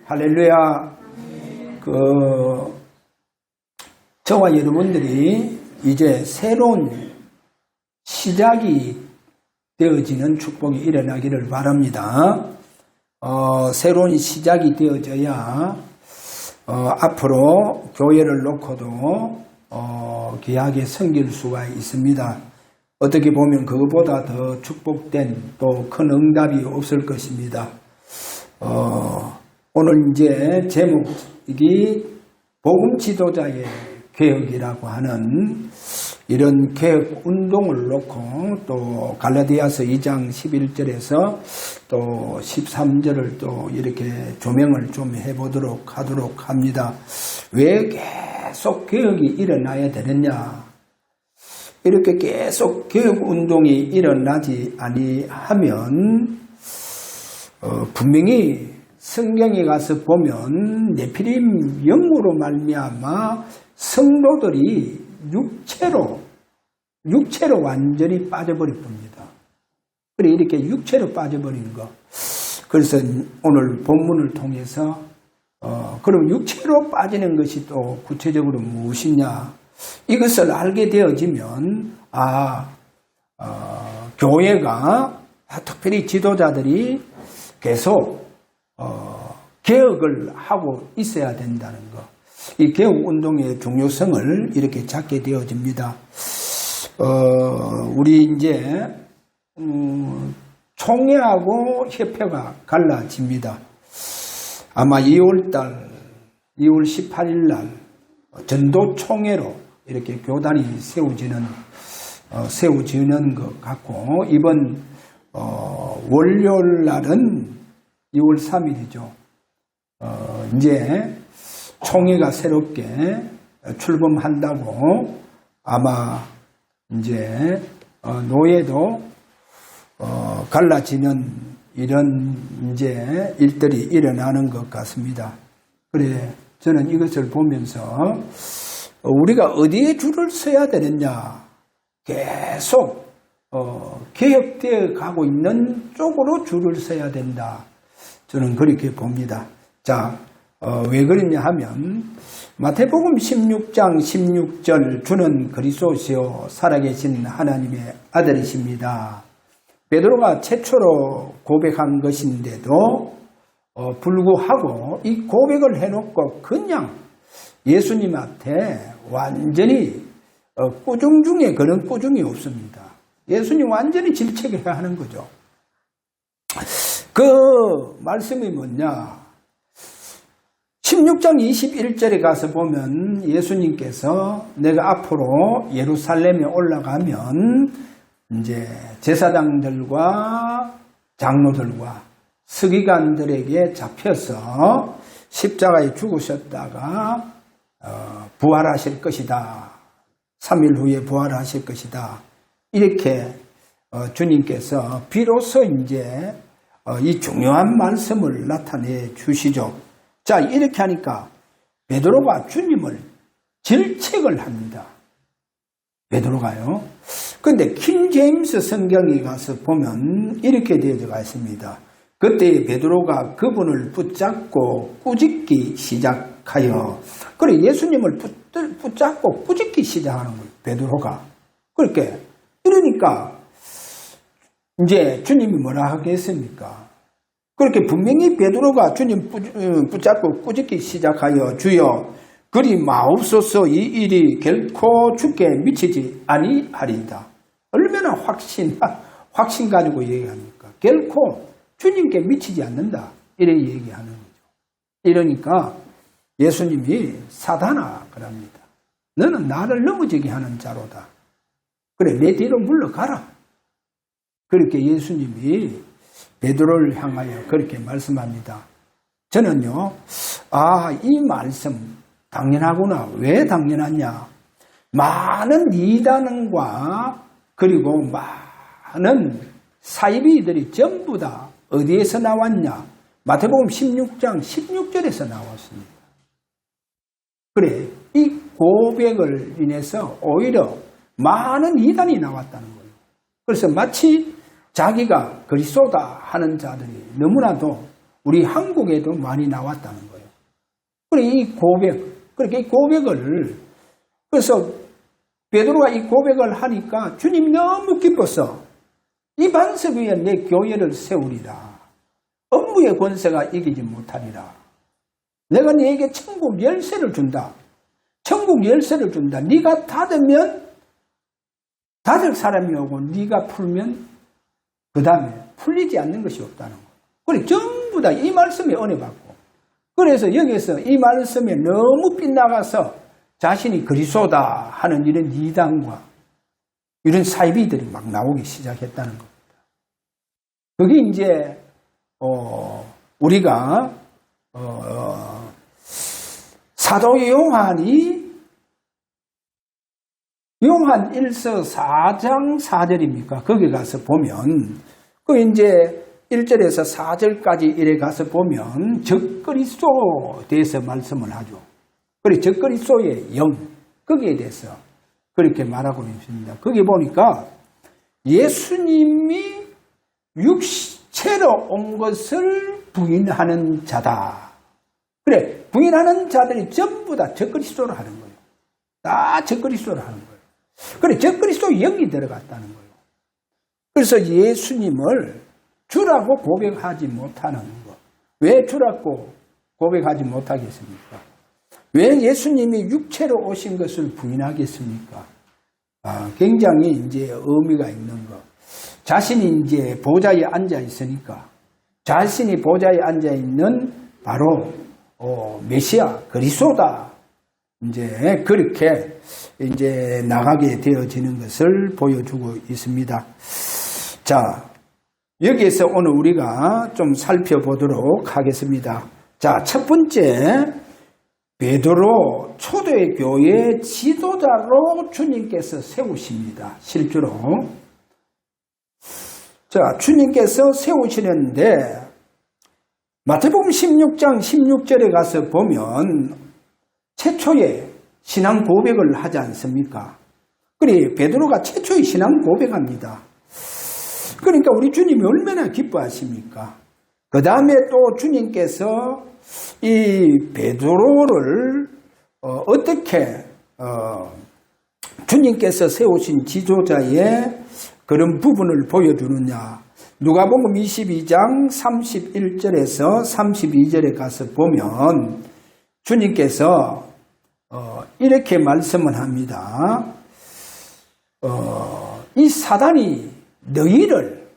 할렐루야. 저와 여러분들이 이제 새로운 시작이 되어지는 축복이 일어나기를 바랍니다. 새로운 시작이 되어져야 앞으로 교회를 놓고도 귀하게 섬길 수가 있습니다. 어떻게 보면 그것보다 더 축복된 또 큰 응답이 없을 것입니다. 오늘 이제 제목이 복음 지도자의 개혁이라고 하는 이런 개혁 운동을 놓고 또 갈라디아서 2장 11절에서 또 13절을 또 이렇게 조명을 좀 해보도록 하도록 합니다. 왜 계속 개혁이 일어나야 되느냐? 이렇게 계속 개혁 운동이 일어나지 아니하면 분명히 성경에 가서 보면 네피림 영으로 말미암아 성도들이 육체로 완전히 빠져버릴 겁니다. 그래 이렇게 육체로 빠져버린 거. 그래서 오늘 본문을 통해서 그럼 육체로 빠지는 것이 또 구체적으로 무엇이냐? 이것을 알게 되어지면 교회가 특별히 지도자들이 계속 개혁을 하고 있어야 된다는 것. 이 개혁운동의 중요성을 이렇게 찾게 되어집니다. 우리 이제 총회하고 협회가 갈라집니다. 아마 2월 18일 날 전도총회로 이렇게 교단이 세워지는 것 같고, 이번 월요일 날은 2월 3일이죠. 이제 총회가 새롭게 출범한다고 아마 이제 노예도 갈라지는 이런 이제 일들이 일어나는 것 같습니다. 그래 저는 이것을 보면서 우리가 어디에 줄을 서야 되느냐? 계속 개혁되어 가고 있는 쪽으로 줄을 서야 된다. 저는 그렇게 봅니다. 자, 왜 그러냐 하면 마태복음 16장 16절 주는 그리스도시요 살아계신 하나님의 아들이십니다. 베드로가 최초로 고백한 것인데도 불구하고 이 고백을 해놓고 그냥 예수님한테 완전히 꾸중 중에 그런 꾸중이 없습니다. 예수님 완전히 질책해야 하는 거죠. 그 말씀이 뭐냐? 16장 21절에 가서 보면 예수님께서 내가 앞으로 예루살렘에 올라가면 이제 제사장들과 장로들과 서기관들에게 잡혀서 십자가에 죽으셨다가 부활하실 것이다. 3일 후에 부활하실 것이다. 이렇게 주님께서 비로소 이제 이 중요한 말씀을 나타내 주시죠. 자, 이렇게 하니까 베드로가 주님을 질책을 합니다. 베드로가요. 그런데 킹 제임스 성경에 가서 보면 이렇게 되어져 있습니다. 그때 베드로가 그분을 붙잡고 꾸짖기 시작하여, 그래 예수님을 붙잡고 꾸짖기 시작하는 거예요. 베드로가. 그렇게 이러니까 이제 주님이 뭐라 하겠습니까? 그렇게 분명히 베드로가 주님 붙잡고 꾸짖기 시작하여 주여 그리 마옵소서, 이 일이 결코 주께 미치지 아니하리이다. 얼마나 확신 가지고 얘기합니까? 결코 주님께 미치지 않는다. 이렇게 얘기하는 거죠. 이러니까 예수님이 사단아 그럽니다. 너는 나를 넘어지게 하는 자로다. 그래 내 뒤로 물러가라. 그렇게 예수님이 베드로를 향하여 그렇게 말씀합니다. 저는요, 이 말씀 당연하구나. 왜 당연하냐? 많은 이단과 그리고 많은 사이비들이 전부 다 어디에서 나왔냐? 마태복음 16장 16절에서 나왔습니다. 그래, 이 고백을 인해서 오히려 많은 이단이 나왔다는 거예요. 그래서 마치 자기가 그리스도다 하는 자들이 너무나도 우리 한국에도 많이 나왔다는 거예요. 그리고 이 고백, 그렇게 이 고백을, 그래서 베드로가 이 고백을 하니까 주님 너무 기뻐서 이 반석 위에 내 교회를 세우리라. 업무의 권세가 이기지 못하리라. 내가 네게 천국 열쇠를 준다. 천국 열쇠를 준다. 네가 닫으면 닫을 사람이 오고 네가 풀면 그 다음에 풀리지 않는 것이 없다는 거예요. 그래 전부 다 이 말씀에 은혜 받고, 그래서 여기서 이 말씀에 너무 빗나가서 자신이 그리스도다 하는 이런 이단과 이런 사이비들이 막 나오기 시작했다는 겁니다. 그게 이제 우리가 사도 요한이 요한 1서 4장 4절입니까? 거기 가서 보면 그 이제 1절에서 4절까지 이래 가서 보면 적그리스도에 대해서 말씀을 하죠. 그리고 적그리스도의 영, 거기에 대해서 그렇게 말하고 있습니다. 거기 보니까 예수님이 육체로 온 것을 부인하는 자다. 그래, 부인하는 자들이 전부 다 적그리스도를 하는 거예요. 다 적그리스도를 하는 거예요. 그래, 적그리스도 영이 들어갔다는 거예요. 그래서 예수님을 주라고 고백하지 못하는 것. 왜 주라고 고백하지 못하겠습니까? 왜 예수님이 육체로 오신 것을 부인하겠습니까? 굉장히 이제 의미가 있는 것. 자신이 이제 보좌에 앉아 있으니까, 자신이 보좌에 앉아 있는 바로 메시아 그리스도다. 이제 그렇게 이제 나가게 되어지는 것을 보여주고 있습니다. 자, 여기에서 오늘 우리가 좀 살펴보도록 하겠습니다. 자, 첫 번째, 베드로 초대교회 지도자로 주님께서 세우십니다. 실제로. 자, 주님께서 세우시는데 마태복음 16장 16절에 가서 보면 최초의 신앙 고백을 하지 않습니까? 그래, 베드로가 최초의 신앙 고백합니다. 그러니까 우리 주님이 얼마나 기뻐하십니까? 그 다음에 또 주님께서 이 베드로를 어떻게 주님께서 세우신 지도자의 그런 부분을 보여주느냐. 누가복음 22장 31절에서 32절에 가서 보면 주님께서 이렇게 말씀을 합니다. 이 사단이 너희를,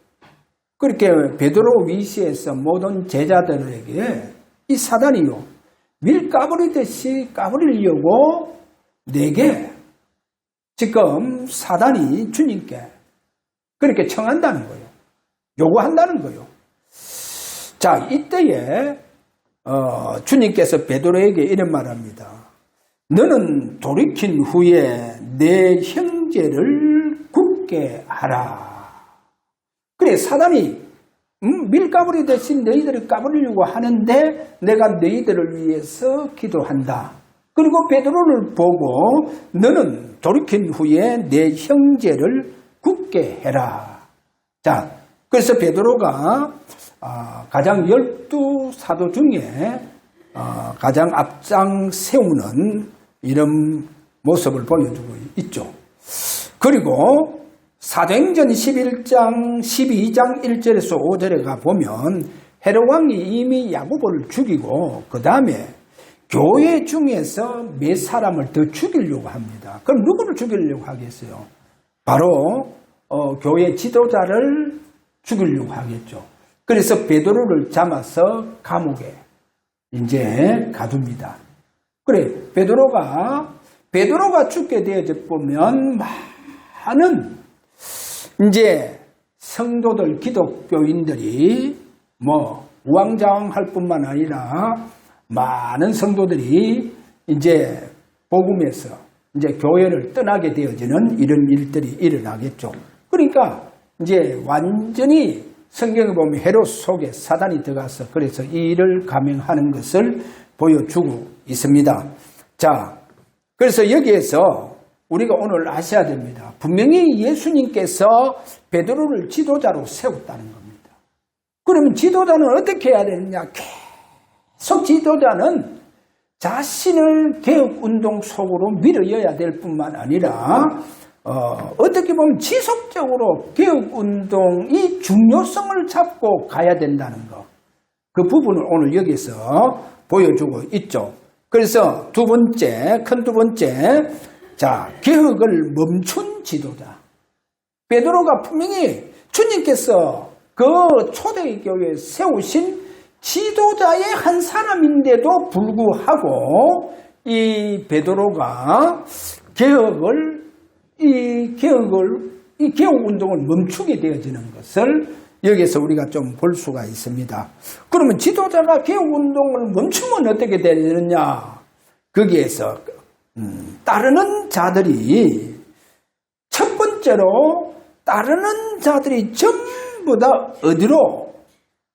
그렇게 베드로 위시에서 모든 제자들에게 이 사단이요 밀 까부리듯이 까부리려고 내게 지금 사단이 주님께 그렇게 청한다는 거예요. 요구한다는 거예요. 자, 이때에 주님께서 베드로에게 이런 말합니다. 너는 돌이킨 후에 내 형제를 굳게 하라. 그래, 사단이 밀가부리 대신 너희들을 까부리려고 하는데 내가 너희들을 위해서 기도한다. 그리고 베드로를 보고 너는 돌이킨 후에 내 형제를 굳게 해라. 자, 그래서 베드로가 가장 12사도 중에 가장 앞장 세우는 이런 모습을 보여주고 있죠. 그리고 사도행전 11장 12장 1절에서 5절에 가보면 헤롯 왕이 이미 야고보를 죽이고 그 다음에 교회 중에서 몇 사람을 더 죽이려고 합니다. 그럼 누구를 죽이려고 하겠어요? 바로 교회 지도자를 죽이려고 하겠죠. 그래서 베드로를 잡아서 감옥에 이제 가둡니다. 그래, 베드로가 죽게 되어져 보면 많은 이제 성도들, 기독교인들이 우왕좌왕할 뿐만 아니라 많은 성도들이 이제 복음에서 이제 교회를 떠나게 되어지는 이런 일들이 일어나겠죠. 그러니까 이제 완전히 성경에 보면 헤롯 속에 사단이 들어가서 그래서 이 일을 감행하는 것을 보여주고 있습니다. 자, 그래서 여기에서 우리가 오늘 아셔야 됩니다. 분명히 예수님께서 베드로를 지도자로 세웠다는 겁니다. 그러면 지도자는 어떻게 해야 되느냐? 계속 지도자는 자신을 개혁운동 속으로 밀어여야 될 뿐만 아니라 어떻게 보면 지속적으로 개혁운동이 중요성을 잡고 가야 된다는 것. 그 부분을 오늘 여기서 보여주고 있죠. 그래서 큰 두 번째, 자, 개혁을 멈춘 지도자. 베드로가 분명히 주님께서 그 초대교회에 세우신 지도자의 한 사람인데도 불구하고 이 베드로가 개혁운동을 멈추게 되어지는 것을 여기서 우리가 좀 볼 수가 있습니다. 그러면 지도자가 개혁운동을 멈추면 어떻게 되느냐? 거기에서 따르는 자들이 첫 번째로 따르는 자들이 전부 다 어디로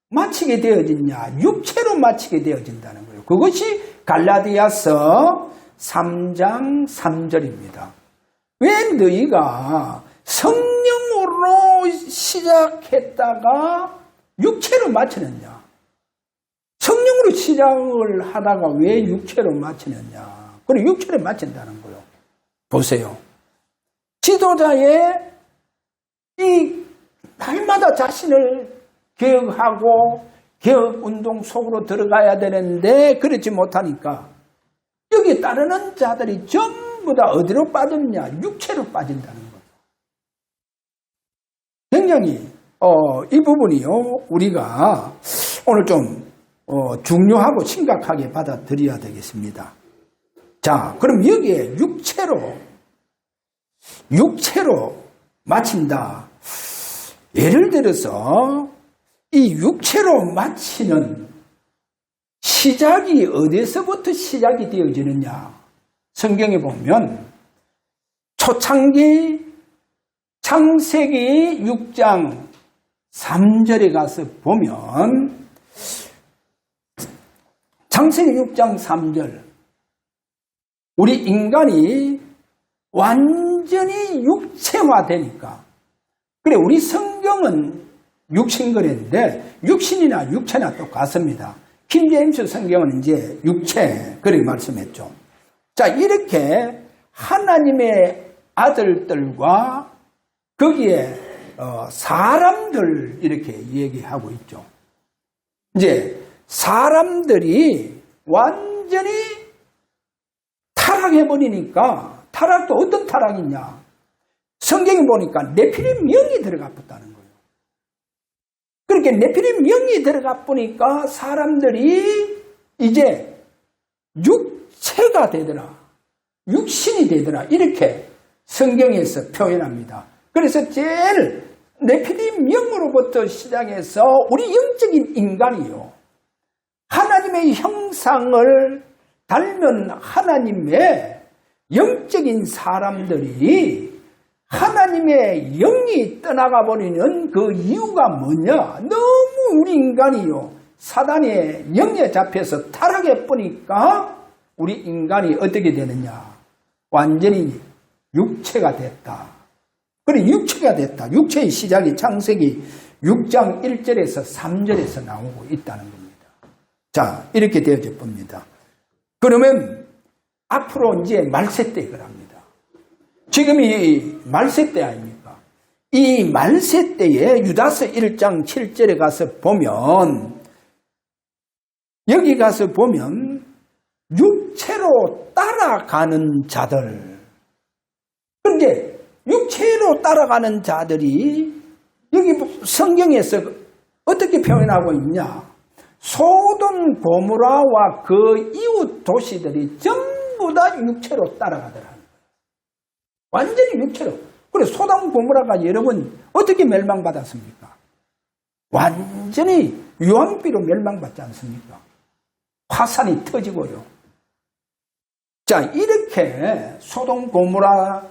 마치게 되어지냐? 육체로 마치게 되어진다는 거예요. 그것이 갈라디아서 3장 3절입니다. 왜 너희가 성령으로 시작했다가 육체로 마치느냐? 성령으로 시작을 하다가 왜 육체로 마치느냐? 그리고 육체로 마친다는 거예요. 보세요. 지도자의 이 날마다 자신을 개혁하고 개혁운동 속으로 들어가야 되는데 그렇지 못하니까 여기에 따르는 자들이 전부 다 어디로 빠졌냐? 육체로 빠진다는 거죠. 굉장히 이 부분이요 우리가 오늘 좀 중요하고 심각하게 받아들여야 되겠습니다. 자, 그럼 여기에 육체로 마친다. 예를 들어서 이 육체로 마치는 시작이 어디서부터 시작이 되어지느냐? 성경에 보면 초창기 창세기 6장 3절에 가서 보면 창세기 6장 3절 우리 인간이 완전히 육체화되니까 그래 우리 성경은 육신거래인데 육신이나 육체나 똑같습니다. 킹제임스 성경은 이제 육체 그렇게 말씀했죠. 자, 이렇게 하나님의 아들들과 거기에 사람들 이렇게 얘기하고 있죠. 이제 사람들이 완전히 타락해버리니까 타락도 어떤 타락이냐? 성경에 보니까 네피림 영이 들어가 붙다는 거예요. 그렇게 네피림 영이 들어가 보니까 사람들이 이제 육체가 되더라. 육신이 되더라. 이렇게 성경에서 표현합니다. 그래서 제일 네피림 영으로부터 시작해서 우리 영적인 인간이요. 하나님의 형상을 닮은 하나님의 영적인 사람들이 하나님의 영이 떠나가 버리는 그 이유가 뭐냐? 너무 우리 인간이요. 사단의 영에 잡혀서 타락해 보니까 우리 인간이 어떻게 되느냐? 완전히 육체가 됐다. 그래 육체가 됐다. 육체의 시작이 창세기 6장 1절에서 3절에서 나오고 있다는 겁니다. 자, 이렇게 되어져 봅니다. 그러면 앞으로 이제 말세 때 그럽니다. 지금이 말세 때 아닙니까? 이 말세 때에 유다서 1장 7절에 가서 보면 여기 가서 보면 육체로 따라가는 자들 그런데 육체로 따라가는 자들이 여기 성경에서 어떻게 표현하고 있냐? 소돔 고모라와 그 이웃 도시들이 전부 다 육체로 따라가더라. 완전히 육체로. 그래서 소돔 고모라가 여러분 어떻게 멸망받았습니까? 완전히 유황비로 멸망받지 않습니까? 화산이 터지고요. 자, 이렇게 소돔 고모라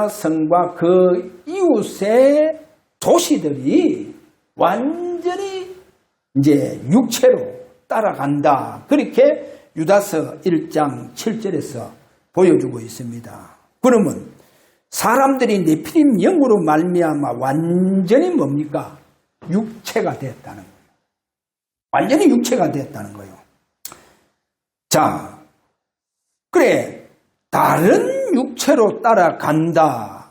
성과 그 이웃의 도시들이 완전히 이제 육체로 따라간다. 그렇게 유다서 1장 7절에서 보여주고 있습니다. 그러면 사람들이 네피림 영으로 말미암아 완전히 뭡니까? 육체가 됐다는 거예요. 완전히 육체가 됐다는 거예요. 자, 그래, 다른 육체로 따라간다.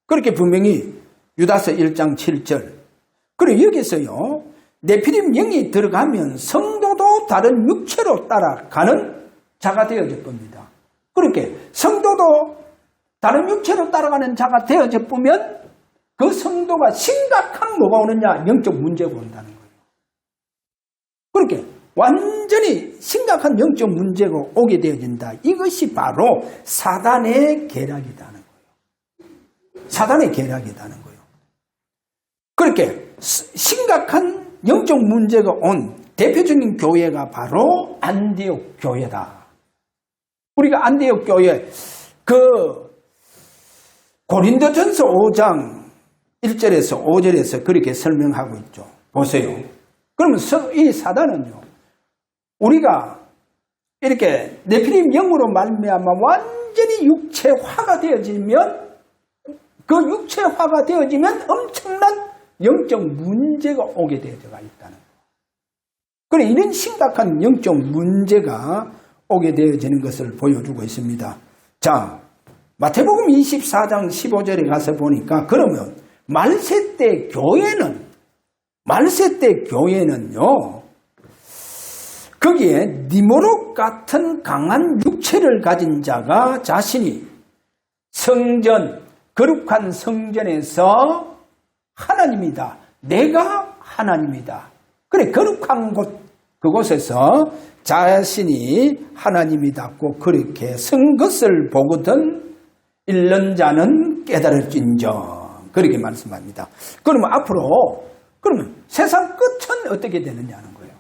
그렇게 분명히 유다서 1장 7절. 그래, 여기서요, 네피림 영이 들어가면 성도도 다른 육체로 따라가는 자가 되어질 겁니다. 그렇게 성도도 다른 육체로 따라가는 자가 되어져 보면 그 성도가 심각한 뭐가 오느냐? 영적 문제가 온다는 거예요. 그렇게 완전히 심각한 영적 문제가 오게 되어진다. 이것이 바로 사단의 계략이라는 거예요. 사단의 계략이라는 거예요. 그렇게 심각한 영적 문제가 온 대표적인 교회가 바로 안디옥 교회다. 우리가 안디옥 교회 고린도전서 5장 1절에서 5절에서 그렇게 설명하고 있죠. 보세요. 그러면 이 사단은요, 우리가 이렇게 네피림 영으로 말미암아 완전히 육체화가 되어지면, 그 육체화가 되어지면 엄청난 영적 문제가 오게 되어가 있다는 거예요. 그래, 이런 심각한 영적 문제가 오게 되어지는 것을 보여주고 있습니다. 자, 마태복음 24장 15절에 가서 보니까, 그러면 말세 때 교회는요, 거기에 니모록 같은 강한 육체를 가진 자가 자신이 거룩한 성전에서 하나님이다. 내가 하나님이다. 그래, 거룩한 그곳에서 자신이 하나님이다고 그렇게 선 것을 보거든 읽는 자는 깨달을진정. 그렇게 말씀합니다. 그러면 앞으로, 그러면 세상 끝은 어떻게 되느냐는 거예요.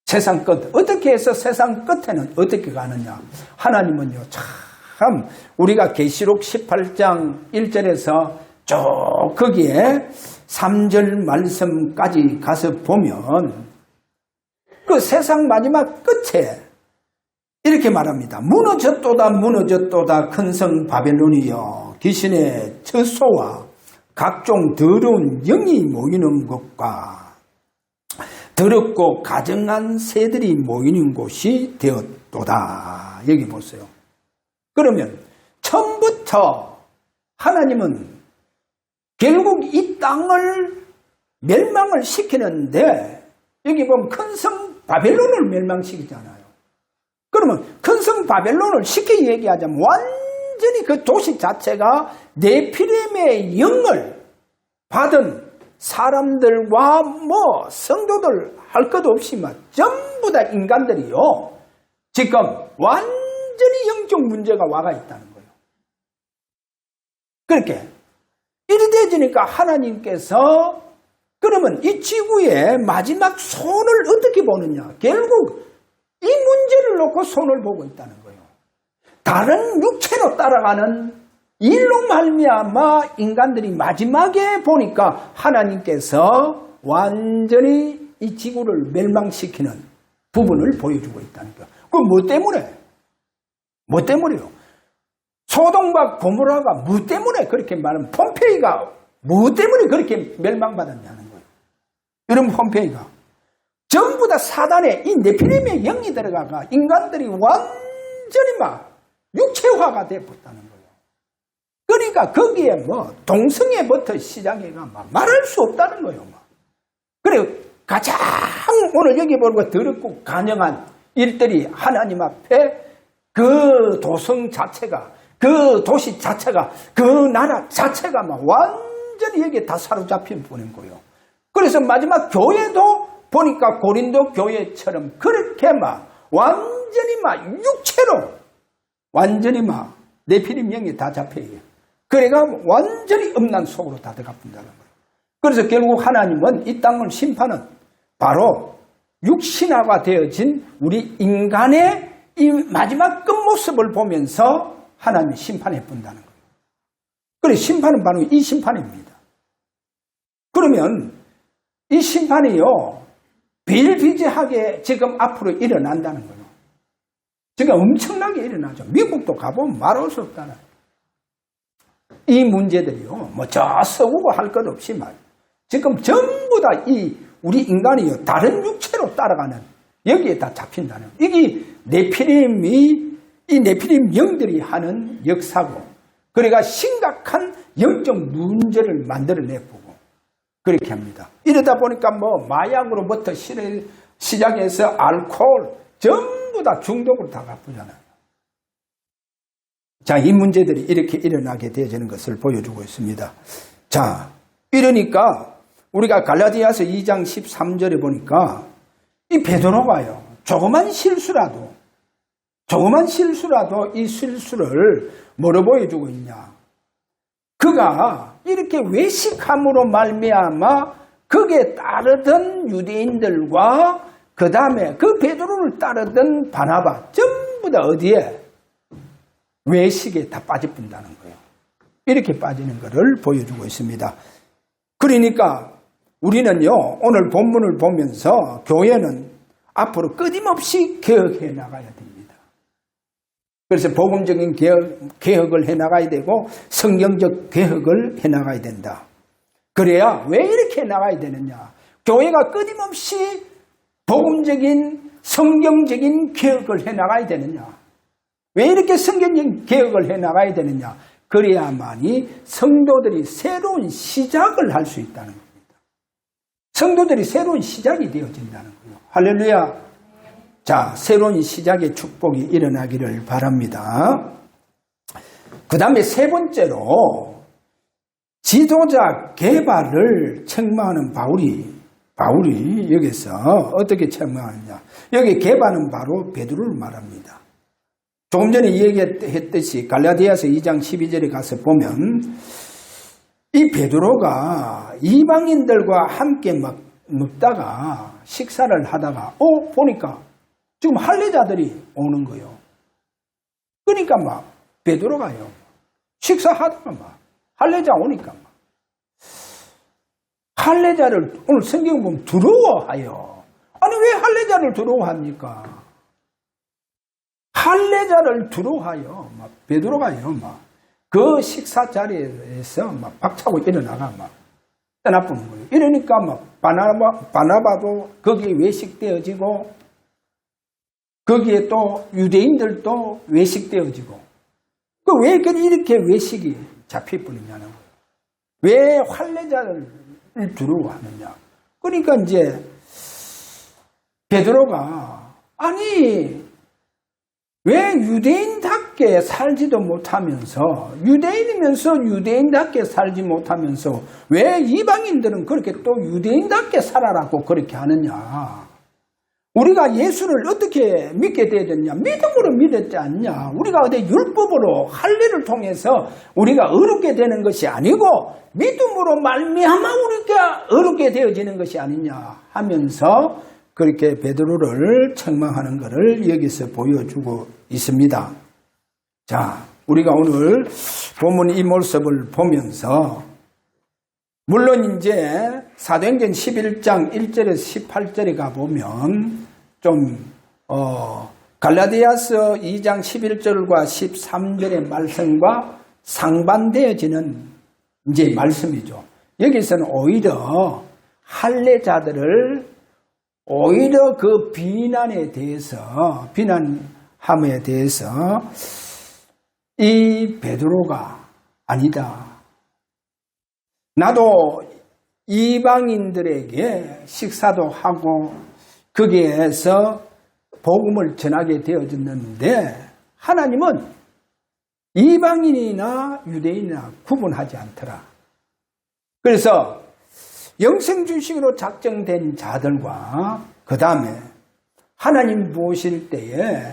세상 끝. 어떻게 해서 세상 끝에는 어떻게 가느냐. 하나님은요, 참, 우리가 계시록 18장 1절에서 쭉 거기에 3절 말씀까지 가서 보면 그 세상 마지막 끝에 이렇게 말합니다. 무너졌도다 큰 성 바벨론이여, 귀신의 처소와 각종 더러운 영이 모이는 곳과 더럽고 가증한 새들이 모이는 곳이 되었도다. 여기 보세요. 그러면 처음부터 하나님은 결국 이 땅을 멸망을 시키는데, 여기 보면 큰 성 바벨론을 멸망시키잖아요. 그러면 큰 성 바벨론을 쉽게 얘기하자면 완전히 그 도시 자체가 네피림의 영을 받은 사람들과 성도들 할 것 없이 전부 다 인간들이요, 지금 완전히 영적 문제가 와가 있다는 거예요. 그렇게 이리 되지니까 하나님께서 그러면 이 지구의 마지막 손을 어떻게 보느냐? 결국 이 문제를 놓고 손을 보고 있다는 거예요. 다른 육체로 따라가는 일로 말미암아 인간들이 마지막에 보니까 하나님께서 완전히 이 지구를 멸망시키는 부분을 보여주고 있다는 거예요. 그럼 뭐 때문에? 뭐 때문에요? 소돔과 고모라가 뭐 때문에 그렇게 말하면, 폼페이가 뭐 때문에 그렇게 멸망받았냐는 거예요. 여러분, 폼페이가 전부 다 사단의 이 네피림의 영이 들어가가 인간들이 완전히 육체화가 되었다는 거예요. 그러니까 거기에 동성애부터 시작해가 말할 수 없다는 거예요. 그래, 가장 오늘 여기 보고 더럽고 간영한 일들이 하나님 앞에 그 도성 자체가, 그 도시 자체가, 그 나라 자체가 완전히 여기에 다 사로잡힌 뿐인 거예요. 그래서 마지막 교회도 보니까 고린도 교회처럼 그렇게 완전히 육체로 완전히 네피림 영이 다 잡혀요. 그래가 완전히 음란 속으로 다 들어가 본다는 거예요. 그래서 결국 하나님은 이 땅을 심판은 바로 육신화가 되어진 우리 인간의 이 마지막 끝모습을 보면서 하나님이 심판해 본다는 거예요. 그래서 심판은 바로 이 심판입니다. 그러면 이 심판이요, 비일비재하게 지금 앞으로 일어난다는 거예요. 지금 엄청나게 일어나죠. 미국도 가보면 말할 수 없다는. 이 문제들이요. 뭐 저 서구고 할 것 없이 말이에요. 지금 전부 다 우리 인간이요. 다른 육체로 따라가는 여기에 다 잡힌다는 거예요. 이게 이 네피림 영들이 하는 역사고, 그러니까 심각한 영적 문제를 만들어내보고 그렇게 합니다. 이러다 보니까 뭐 마약으로부터 시작해서 알코올 전부 다 중독으로 다 가쁘잖아요. 자, 이 문제들이 이렇게 일어나게 되어지는 것을 보여주고 있습니다. 자, 이러니까 우리가 갈라디아서 2장 13절에 보니까 이 베드로가요, 조그만 실수라도 이 실수를 뭐로 보여주고 있냐? 그가 이렇게 외식함으로 말미암아 거기에 따르던 유대인들과 그 다음에 그 베드로를 따르던 바나바 전부 다 어디에? 외식에 다 빠져본다는 거예요. 이렇게 빠지는 것을 보여주고 있습니다. 그러니까 우리는요, 오늘 본문을 보면서 교회는 앞으로 끊임없이 개혁해 나가야 됩니다. 그래서 복음적인 개혁을 해 나가야 되고 성경적 개혁을 해 나가야 된다. 그래야 왜 이렇게 해 나가야 되느냐? 교회가 끊임없이 복음적인 성경적인 개혁을 해 나가야 되느냐? 왜 이렇게 성경적인 개혁을 해 나가야 되느냐? 그래야만이 성도들이 새로운 시작을 할 수 있다는 겁니다. 성도들이 새로운 시작이 되어진다는 거예요. 할렐루야. 자, 새로운 시작의 축복이 일어나기를 바랍니다. 그 다음에 세 번째로 지도자 개발을 책망하는 바울이 여기서 어떻게 책망하느냐? 여기 개발은 바로 베드로를 말합니다. 조금 전에 얘기했듯이 갈라디아서 2장 12절에 가서 보면 이 베드로가 이방인들과 함께 막 먹다가 식사를 하다가 보니까 지금 할례자들이 오는 거예요. 그러니까 막 베드로가요, 식사하다가 막 할례자 오니까 막 할례자를 오늘 성경 보면 두려워하여. 아니 왜 할례자를 두려워합니까? 할례자를 두려워하여 막 베드로가요 막 그 식사 자리에서 막 박차고 일어나가 막 떠나보는 거예요. 이러니까 막 바나바도 거기에 외식되어지고 거기에 또 유대인들도 외식되어지고 왜 이렇게 외식이 잡혀버리냐는 거예요. 왜 할례자를 두려워하느냐? 그러니까 이제 베드로가 아니 왜 유대인답게 살지도 못하면서 유대인이면서 유대인답게 살지 못하면서 왜 이방인들은 그렇게 또 유대인답게 살아라고 그렇게 하느냐? 우리가 예수를 어떻게 믿게 되었냐? 믿음으로 믿었지 않냐? 우리가 어디 율법으로 할례를 통해서 우리가 의롭게 되는 것이 아니고 믿음으로 말미암아 우리가 의롭게 되어지는 것이 아니냐 하면서 그렇게 베드로를 책망하는 것을 여기서 보여주고 있습니다. 자, 우리가 오늘 본문 이 모습을 보면서 물론 이제 사도행전 11장 1절에서 18절에 가보면 좀 갈라디아서 2장 11절과 13절의 말씀과 상반되어지는 이제 말씀이죠. 여기서는 오히려 할례자들을 오히려 그 비난함에 대해서 이 베드로가 아니다. 나도 이방인들에게 식사도 하고 거기에서 복음을 전하게 되어졌는데 하나님은 이방인이나 유대인이나 구분하지 않더라. 그래서 영생주식으로 작정된 자들과 그 다음에 하나님 보실 때에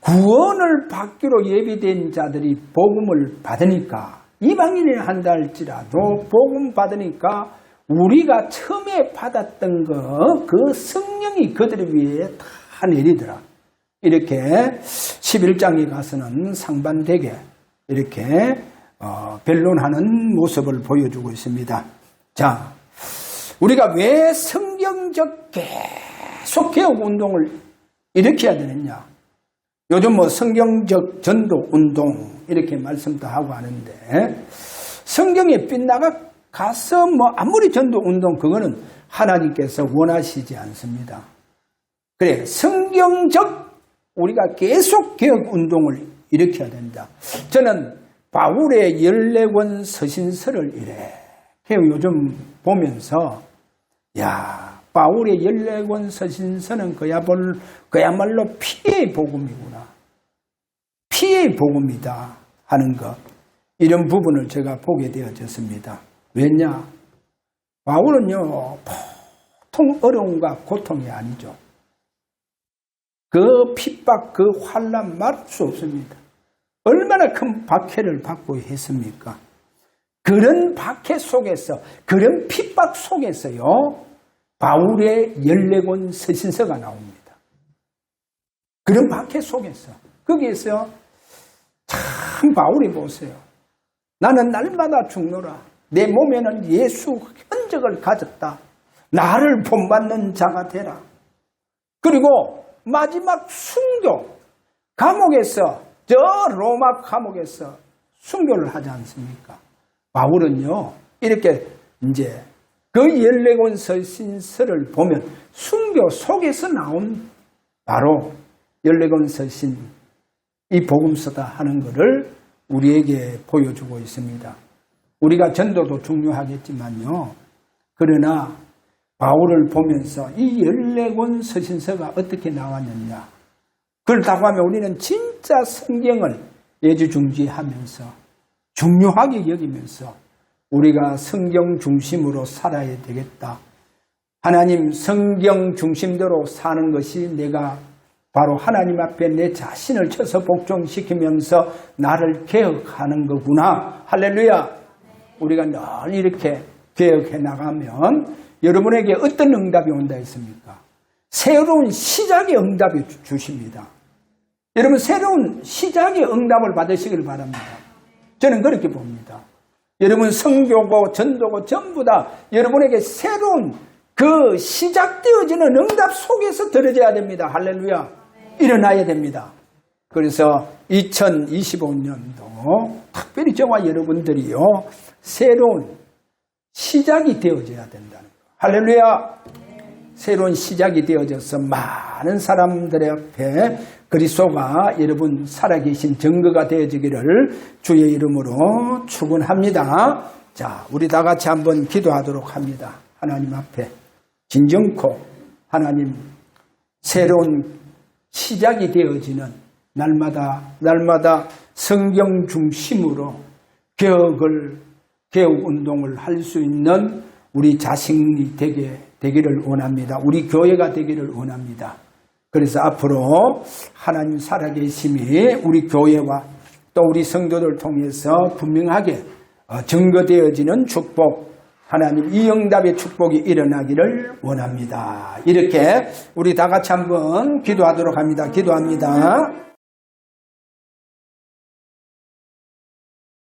구원을 받기로 예비된 자들이 복음을 받으니까 이방인이 한다 할지라도 복음 받으니까 우리가 처음에 받았던 그 성령이 그들 위에 다 내리더라. 이렇게 11장에 가서는 상반되게 이렇게 변론하는 모습을 보여주고 있습니다. 자, 우리가 왜 성경적 계속 개혁 운동을 일으켜야 되느냐? 요즘 뭐 성경적 전도 운동 이렇게 말씀도 하고 하는데 성경에 빗나가 가서 뭐 아무리 전도 운동 그거는 하나님께서 원하시지 않습니다. 그래 성경적 우리가 계속 개혁 운동을 일으켜야 된다. 저는 바울의 14권 서신서를 이렇게 요즘 보면서 야 바울의 14권 서신서는 그야말로 피의 복음이구나. 피의 복음이다 하는 것. 이런 부분을 제가 보게 되어졌습니다. 왜냐? 바울은요, 보통 어려움과 고통이 아니죠. 그 핍박, 그 환난 말할 수 없습니다. 얼마나 큰 박해를 받고 했습니까? 그런 박해 속에서, 그런 핍박 속에서요, 바울의 14권 서신서가 나옵니다. 그런 박해 속에서. 거기에서 참 바울이 보세요. 나는 날마다 죽노라. 내 몸에는 예수 흔적을 가졌다. 나를 본받는 자가 되라. 그리고 마지막 순교, 감옥에서, 저 로마 감옥에서 순교를 하지 않습니까? 바울은요, 이렇게 이제 그 14권 서신서를 보면 순교 속에서 나온 바로 14권 서신, 이 복음서다 하는 것을 우리에게 보여주고 있습니다. 우리가 전도도 중요하겠지만요. 그러나 바울을 보면서 이 14권 서신서가 어떻게 나왔느냐. 그렇다고 하면 우리는 진짜 성경을 예주중지하면서 중요하게 여기면서 우리가 성경 중심으로 살아야 되겠다. 하나님 성경 중심대로 사는 것이 내가 바로 하나님 앞에 내 자신을 쳐서 복종시키면서 나를 개혁하는 거구나. 할렐루야. 우리가 늘 이렇게 개혁해 나가면 여러분에게 어떤 응답이 온다 했습니까? 새로운 시작의 응답이 주십니다. 여러분 새로운 시작의 응답을 받으시길 바랍니다. 저는 그렇게 봅니다. 여러분 성교고 전도고 전부 다 여러분에게 새로운 그 시작되어지는 응답 속에서 들어져야 됩니다. 할렐루야. 일어나야 됩니다. 그래서 2025년도 특별히 저와 여러분들이요 새로운 시작이 되어져야 된다는 거. 할렐루야. 새로운 시작이 되어져서 많은 사람들의 앞에 그리스도가 여러분 살아계신 증거가 되어지기를 주의 이름으로 축원합니다. 자, 우리 다 같이 한번 기도하도록 합니다. 하나님 앞에 진정코 하나님 새로운 시작이 되어지는 날마다 성경 중심으로 개혁 운동을 할 수 있는 우리 자신이 되기를 원합니다. 우리 교회가 되기를 원합니다. 그래서 앞으로 하나님 살아계심이 우리 교회와 또 우리 성도들 통해서 분명하게 증거되어지는 축복, 하나님 이 응답의 축복이 일어나기를 원합니다. 이렇게 우리 다 같이 한번 기도하도록 합니다. 기도합니다.